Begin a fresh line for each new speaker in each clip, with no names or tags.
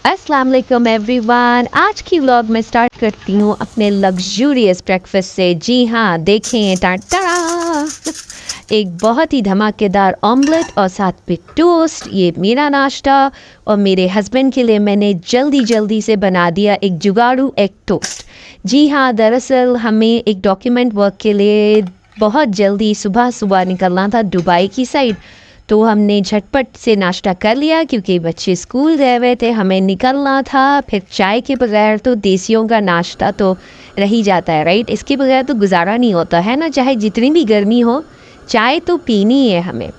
अस्सलाम वालेकुम एवरीवन। आज की व्लॉग मैं स्टार्ट करती हूँ अपने लग्जूरियस ब्रेकफास्ट से। जी हाँ, देखें टाटा एक बहुत ही धमाकेदार ऑमलेट और साथ पे टोस्ट। ये मेरा नाश्ता और मेरे हस्बैंड के लिए मैंने जल्दी जल्दी से बना दिया एक जुगाड़ू एग टोस्ट। जी हाँ, दरअसल हमें एक डॉक्यूमेंट वर्क के लिए बहुत जल्दी सुबह सुबह निकलना था दुबई की साइड। तो हमने झटपट से नाश्ता कर लिया क्योंकि बच्चे स्कूल गए हुए थे, हमें निकलना था। फिर चाय के बगैर तो देसियों का नाश्ता तो रह ही जाता है, राइट। इसके बगैर तो गुजारा नहीं होता है ना, चाहे जितनी भी गर्मी हो चाय तो पीनी है हमें।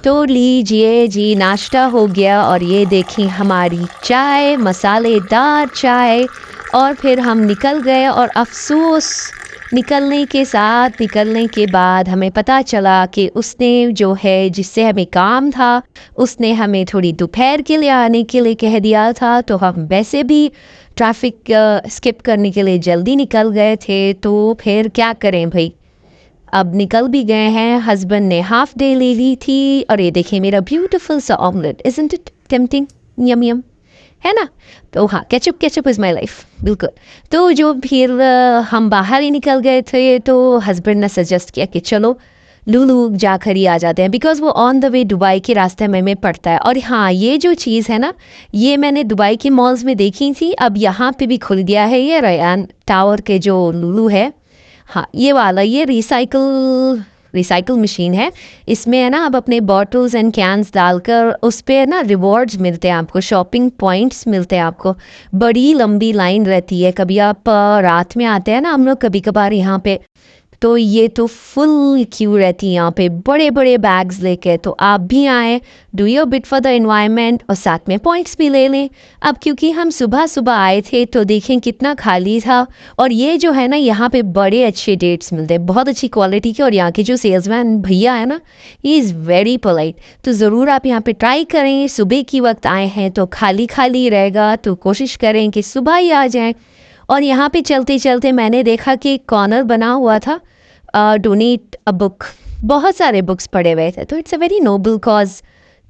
तो लीजिए जी, नाश्ता हो गया और ये देखें हमारी चाय, मसालेदार चाय। और फिर हम निकल गए और अफसोस, निकलने के बाद हमें पता चला कि उसने जो है जिससे हमें काम था, उसने हमें थोड़ी दोपहर के लिए आने के लिए कह दिया था। तो हम वैसे भी ट्रैफिक स्किप करने के लिए जल्दी निकल गए थे। तो फिर क्या करें भाई, अब निकल भी गए हैं। हस्बैंड ने हाफ डे ले ली थी और ये देखिए मेरा ब्यूटीफुल सा ऑमलेट, इजंट इट टेम्पटिंग, यम यम, है ना। तो हाँ, ketchup ketchup is my life, बिल्कुल। तो जो फिर हम बाहर ही निकल गए थे तो हस्बैंड ने सजेस्ट किया कि चलो लुलु जाकर ही आ जाते हैं, बिकॉज वो ऑन द वे दुबई के रास्ते में पड़ता है। और हाँ, ये जो चीज़ है ना, ये मैंने दुबई के मॉल्स में देखी थी, अब यहाँ पे भी खुल गया है ये रयान टावर के जो लुलु है। हाँ, ये वाला, ये रिसाइकल रिसाइकल मशीन है। इसमें है ना, आप अपने बॉटल्स एंड कैंस डालकर उस पे है ना रिवॉर्ड्स मिलते हैं आपको, शॉपिंग पॉइंट्स मिलते हैं आपको। बड़ी लंबी लाइन रहती है। कभी आप रात में आते हैं ना हम लोग कभी कभार यहाँ पे, तो ये तो फुल क्यू रहती है यहाँ पे बड़े बड़े बैग्स लेके। तो आप भी आए, do your bit for the environment और साथ में पॉइंट्स भी ले लें। अब क्योंकि हम सुबह सुबह आए थे तो देखें कितना खाली था। और ये जो है ना, यहाँ पे बड़े अच्छे डेट्स मिलते हैं, बहुत अच्छी क्वालिटी के। और यहाँ के जो सेल्समैन भैया है ना, ही इज़ वेरी पोलाइट। तो ज़रूर आप यहाँ पे ट्राई करें। सुबह की वक्त आए हैं तो खाली खाली रहेगा, तो कोशिश करें कि सुबह ही आ जाएं। और यहाँ पे चलते चलते मैंने देखा कि एक कॉर्नर बना हुआ था, डोनेट अ बुक। बहुत सारे बुक्स पड़े हुए थे, तो it's a very noble cause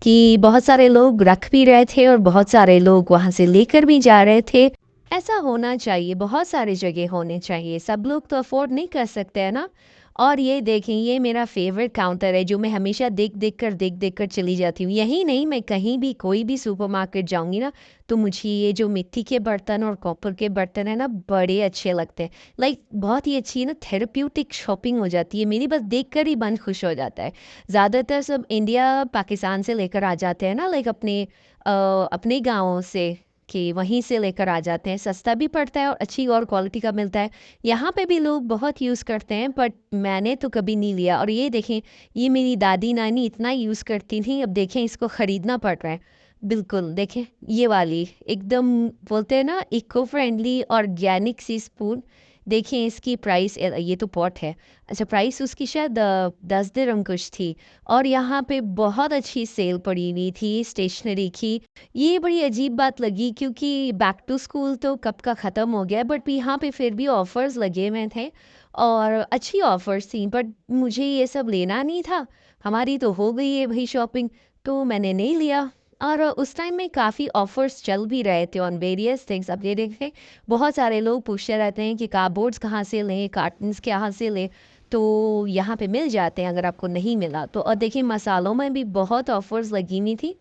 कि बहुत सारे लोग रख भी रहे थे और बहुत सारे लोग वहाँ से लेकर भी जा रहे थे। ऐसा होना चाहिए, बहुत सारे जगह होने चाहिए, सब लोग तो अफोर्ड नहीं कर सकते हैं ना। और ये देखें, ये मेरा फेवरेट काउंटर है जो मैं हमेशा देख देख कर चली जाती हूँ। यही नहीं, मैं कहीं भी कोई भी सुपरमार्केट जाऊंगी ना, तो मुझे ये जो मिट्टी के बर्तन और कॉपर के बर्तन है ना, बड़े अच्छे लगते हैं। लाइक बहुत ही अच्छी ना थेरेप्यूटिक शॉपिंग हो जाती है मेरी, बस देख कर ही मन खुश हो जाता है। ज़्यादातर सब इंडिया पाकिस्तान से लेकर आ जाते हैं ना, लाइक अपने गाँवों से, कि वहीं से लेकर आ जाते हैं। सस्ता भी पड़ता है और अच्छी और क्वालिटी का मिलता है। यहाँ पे भी लोग बहुत यूज़ करते हैं, बट मैंने तो कभी नहीं लिया। और ये देखें, ये मेरी दादी नानी इतना यूज़ करती थी, अब देखें इसको ख़रीदना पड़ रहा है। बिल्कुल देखें, ये वाली एकदम बोलते हैं ना इको फ्रेंडली ऑर्गेनिक सी स्पून। देखें इसकी प्राइस, ये तो पॉट है। अच्छा, प्राइस उसकी शायद 10 दिरहम कुछ थी। और यहाँ पे बहुत अच्छी सेल पड़ी हुई थी स्टेशनरी की। ये बड़ी अजीब बात लगी क्योंकि बैक टू स्कूल तो कब का ख़त्म हो गया, बट यहाँ पे फिर भी ऑफ़र्स लगे हुए थे और अच्छी ऑफ़र्स थी। बट मुझे ये सब लेना नहीं था, हमारी तो हो गई है भाई शॉपिंग, तो मैंने नहीं लिया। और उस टाइम में काफ़ी ऑफ़र्स चल भी रहे थे ऑन वेरियस थिंग्स। अब ये देखें, बहुत सारे लोग पूछते रहते हैं कि कार्डबोर्ड्स कहाँ से लें, कार्टन्स कहाँ से लें, तो यहाँ पे मिल जाते हैं अगर आपको नहीं मिला तो। और देखिए, मसालों में भी बहुत ऑफ़र्स लगी हुई थी।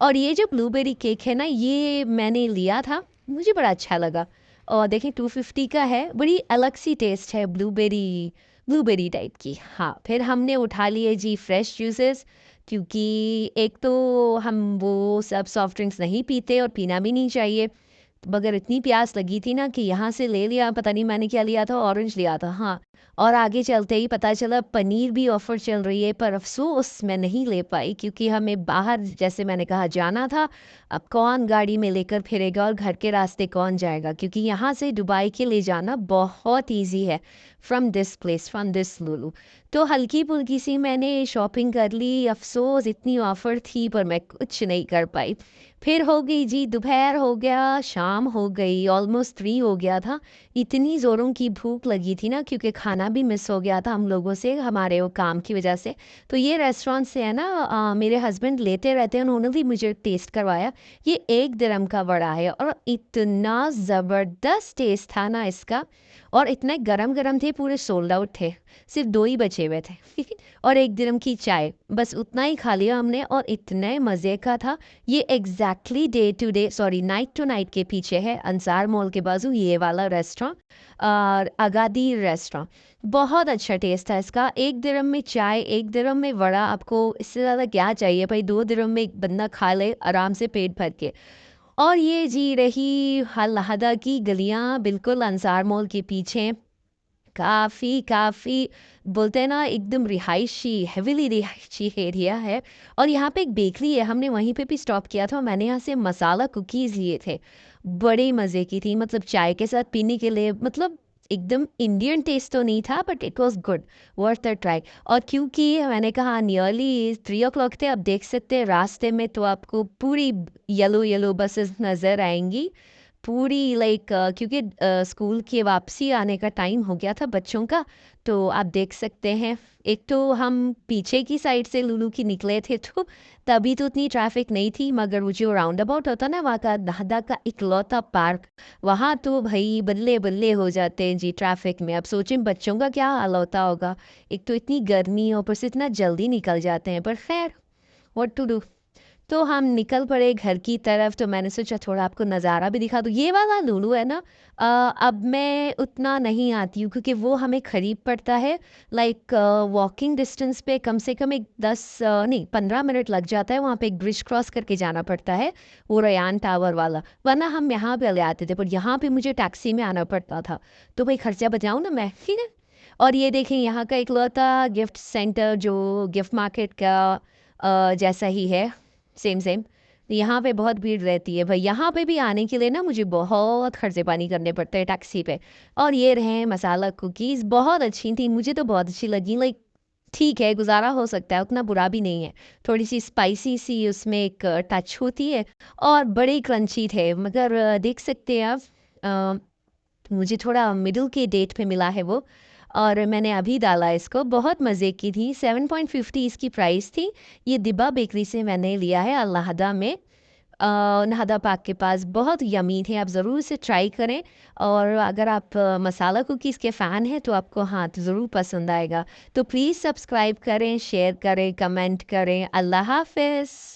और ये जो ब्लूबेरी केक है ना, ये मैंने लिया था, मुझे बड़ा अच्छा लगा। और देखें 250 का है, बड़ी अलग सी टेस्ट है ब्लूबेरी, ब्लूबेरी टाइप की। हाँ, फिर हमने उठा लिए जी फ्रेश जूसेस, क्योंकि एक तो हम वो सब सॉफ्ट ड्रिंक्स नहीं पीते और पीना भी नहीं चाहिए। मगर इतनी प्यास लगी थी ना कि यहाँ से ले लिया, पता नहीं मैंने क्या लिया था, ऑरेंज लिया था हाँ। और आगे चलते ही पता चला पनीर भी ऑफ़र चल रही है, पर अफ़सोस मैं नहीं ले पाई क्योंकि हमें बाहर, जैसे मैंने कहा, जाना था। अब कौन गाड़ी में लेकर फिरेगा और घर के रास्ते कौन जाएगा, क्योंकि यहाँ से दुबई के ले जाना बहुत ईजी है, from this place, from this Lulu. तो हल्की-फुल्की सी मैंने शॉपिंग कर ली, अफ़सोस इतनी ऑफ़र थी पर मैं कुछ नहीं कर पाई। फिर हो गई जी दोपहर हो गया, शाम हो गई, ऑलमोस्ट 3 हो गया था। इतनी ज़ोरों की भूख लगी थी ना क्योंकि खाना भी मिस हो गया था हम लोगों से, हमारे वो काम की वज़ह से। तो ये रेस्टोरेंट से है ना मेरे हस्बैंड लेते रहते हैं, उन्होंने भी मुझे टेस्ट करवाया। ये 1 दिरहम का वड़ा है और इतना ज़बरदस्त टेस्ट था ना इसका और इतने गरम-गरम थे, पूरे सोल्ड आउट थे। सिर्फ़ 2 ही बचे हुए थे और 1 दिरहम की चाय, बस उतना ही खा लिया हमने और इतने मज़े का था। ये exactly day to day sorry night to night के पीछे है, अंसार मॉल के बाज़ू ये वाला रेस्टोरेंट अगादी रेस्टोरेंट। बहुत अच्छा टेस्ट था इसका, 1 दिरहम में चाय, 1 दिरहम में वड़ा, आपको इससे ज़्यादा क्या चाहिए भई, 2 दिरहम में एक बंदा खा ले आराम से पेट भर के। और ये जी रही हल-लहादा की गलियाँ बिल्कुल अंसार मॉल के पीछे। काफ़ी बोलते हैं ना एकदम रिहायशी हेविली रिहायशी एरिया है और यहाँ पे एक बेकरी है, हमने वहीं पे भी स्टॉप किया था। मैंने यहाँ से मसाला कुकीज़ लिए थे, बड़े मज़े की थी, मतलब चाय के साथ पीने के लिए, मतलब एकदम इंडियन टेस्ट तो नहीं था but it was good, worth a try. और क्योंकि मैंने कहा नियरली 3 o'clock थे, आप देख सकते हैं रास्ते में तो आपको पूरी येलो बसेस नज़र आएँगी। पूरी लाइक क्योंकि स्कूल की वापसी आने का टाइम हो गया था बच्चों का, तो आप देख सकते हैं। एक तो हम पीछे की साइड से लुलु की निकले थे तो तभी तो उतनी ट्रैफिक नहीं थी, मगर वो जो राउंड अबाउट होता ना वहाँ का दादा का इकलौता पार्क, वहाँ तो भई बल्ले-बल्ले हो जाते हैं जी ट्रैफिक में। अब सोचें बच्चों का क्या हाल होता होगा। एक तो इतनी गर्मी और ऊपर से इतना जल्दी निकल जाते हैं, पर खैर व्हाट टू डू। तो हम निकल पड़े घर की तरफ, तो मैंने सोचा थोड़ा आपको नज़ारा भी दिखा दूँ। ये वाला लुलु है ना, अब मैं उतना नहीं आती हूँ क्योंकि वो हमें करीब पड़ता है, लाइक वॉकिंग डिस्टेंस पे कम से कम एक 10 नहीं 15 मिनट लग जाता है। वहाँ पे एक ब्रिज क्रॉस करके जाना पड़ता है, वो रयान टावर वाला, वरना हम यहाँ पे ले आते थे, पर यहाँ पे मुझे टैक्सी में आना पड़ता था, तो भाई खर्चा बचाऊँ ना मैं, ठीक है। और ये देखें यहाँ का इकलौता गिफ्ट सेंटर जो गिफ्ट मार्केट का जैसा ही है, सेम। यहाँ पे बहुत भीड़ रहती है भाई, यहाँ पे भी आने के लिए ना मुझे बहुत खर्चे पानी करने पड़ते हैं टैक्सी पे। और ये रहे मसाला कुकीज़, बहुत अच्छी थी, मुझे तो बहुत अच्छी लगी, लाइक ठीक है, गुज़ारा हो सकता है, उतना बुरा भी नहीं है। थोड़ी-सी स्पाइसी सी उसमें एक टच होती है और बड़े क्रंची थे, मगर देख सकते हैं आप मुझे थोड़ा मिडल के डेट पे मिला है वो और मैंने अभी डाला इसको, बहुत मज़े की थी, 7.50 इसकी प्राइस थी। ये दिबा बेकरी से मैंने लिया है अल-नहदा में, नहदा पार्क के पास, बहुत यम्मी थे, आप ज़रूर इसे ट्राई करें। और अगर आप मसाला कुकीज़ के फ़ैन हैं तो आपको हाँ, तो ज़रूर पसंद आएगा। तो प्लीज़ सब्सक्राइब करें, शेयर करें, कमेंट करें। अल्लाह हाफ़िज़।